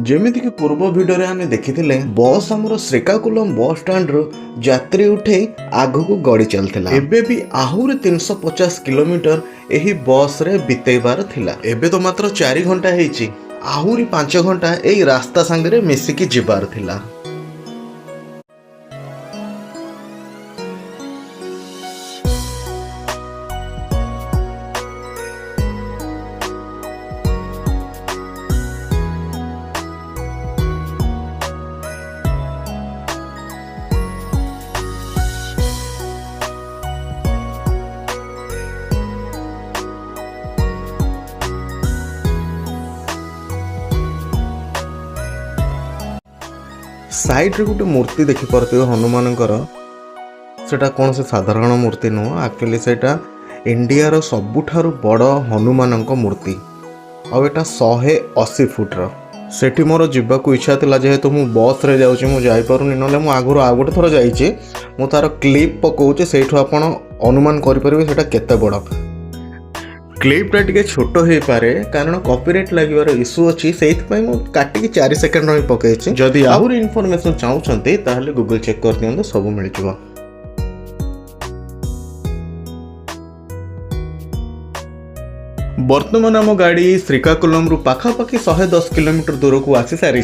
जेमिति कि पूर्व वीडियो रे आमे देखिथिले बस हमरो श्रीकाकुलम बस स्टैंड रो यात्री उठे आगु गड़ी चलथिला। एबे भी आहुर 350 किलोमीटर एही बस रे बितेबार थिला। एबे तो मात्र 4 घंटा हेची, आहुरी 5 घंटा एही रास्ता संगे मिसिकी जिबार थिला। साइड रे गोटे मूर्ति देखि परते हनुमानकर, सेटा कौन से साधारण मूर्ति नुह, एक्चुअली सेटा इंडिया रो सबुठारु बड़ हनुमानक मूर्ति और एटा 180 फुट रो। सेठी मोर जिबाकू इच्छा थिला, जेहेतु मु बस रे जाउची मु जाई पारुनी, नले मु आगुरो आ गोटे थरो जाईची, मु तार क्लिप पकोउचे, सेठु आपण अनुमान करि परिबे सेटा केते बड़। क्लिपटा टिके छोट हो पारे कारण कॉपीराइट लागिवार इश्यू अच्छी, से काटिकी 4 सेकेंड रही पकई। जदि आहुरी इनफॉरमेशन चाहते ताहले गूगल चेक कर दियंतो, सब मिल जावा। वर्तमान आम गाड़ी श्रीकाकुलम रु पाखापाखि 110 किलोमीटर दूर को आसी सारी।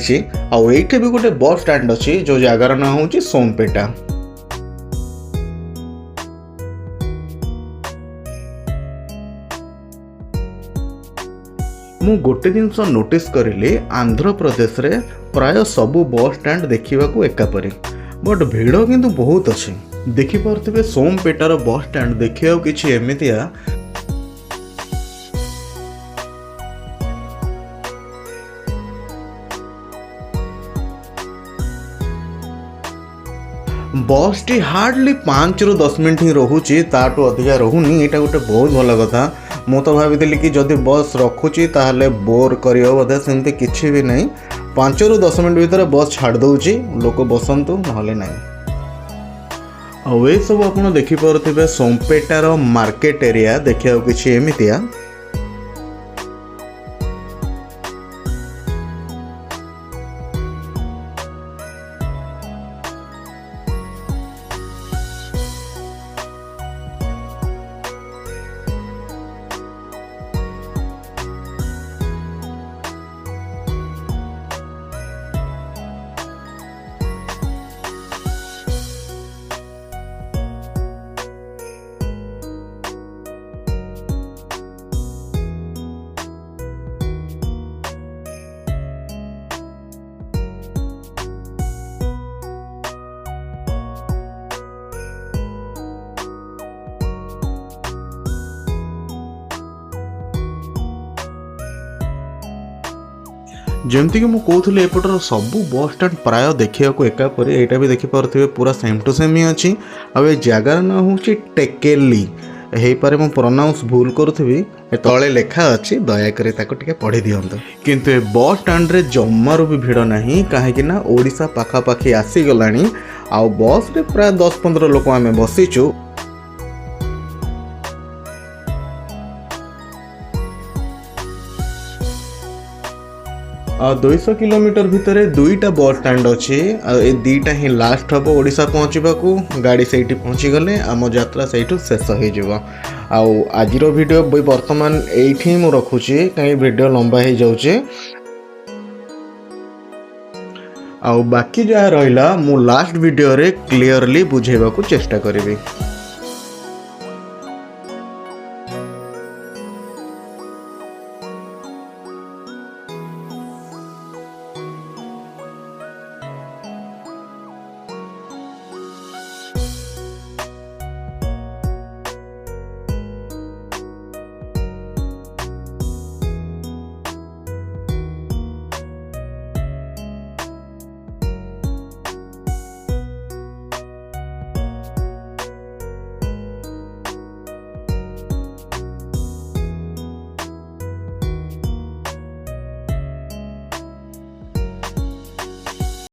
आईठे भी गोटे बस स्टैंड अच्छी जो जगार ना हूँ सोमपेटा। मु गोटे जिनस नोटिस करिले, आंध्र प्रदेश रे प्राय सबु बस स्टैंड देखिबाकू एकापरी, बट भीड़ किंतु बहुत अच्छी। देखि पारथिबे सोमपेटार बस स्टैंड देखिया किछि एमितिया बस टी हार्डली 5 ରୁ 10 मिनट ही रोचे, ताठू अधिका रोनी। यहाँ गोटे बहुत भल कथा। मु तो भावी कि जदि बस रखुची ताहले बोर करियो बोधे, सेमती किछि भी नहीं। 5 ରୁ 10 मिनट भीतर बस छाड़ दउची, लोक बसंतु नहले नहीं। आ ए सब आपण देखि पारथिबे सोमपेटार मार्केट एरिया देखिया किछि एमितिया। जमती कि मुझे कहूली एपटर सबू बस स्टैंड प्राय देखा एकापरी। यहाँ भी देखिपे पूरा सेम टू सेम ही अच्छी। आ जगार ना हूँ टेकेली, हो पारे मु प्रोनाउंस भूल करुथि, तले लेखा अच्छी, दयाकोरी टिके पढ़ी दिंतु। किंतु ए बस स्टैंड रे जमारू भी भिड़ नहीं, कहीं ओडिशा पाखापाखि आसीगला। आ बस रे प्राय 10-15 लोक आम बसीचु। 200 किलोमीटर भितर 2टा बस स्टैंड अच्छी। ए 2टा ही लास्ट हम ओडिशा पहुँचवाकू। गाड़ी से पहुँची गले आम यात्रा से शेष हो। आजिर वीडियो बर्तमान ये मुझे रखुची, कहीं वीडियो लंबा हो जाऊे। बाकी जहाँ रहा मु लास्ट वीडियो रे क्लियरली बुझेबाकू चेष्टा करी।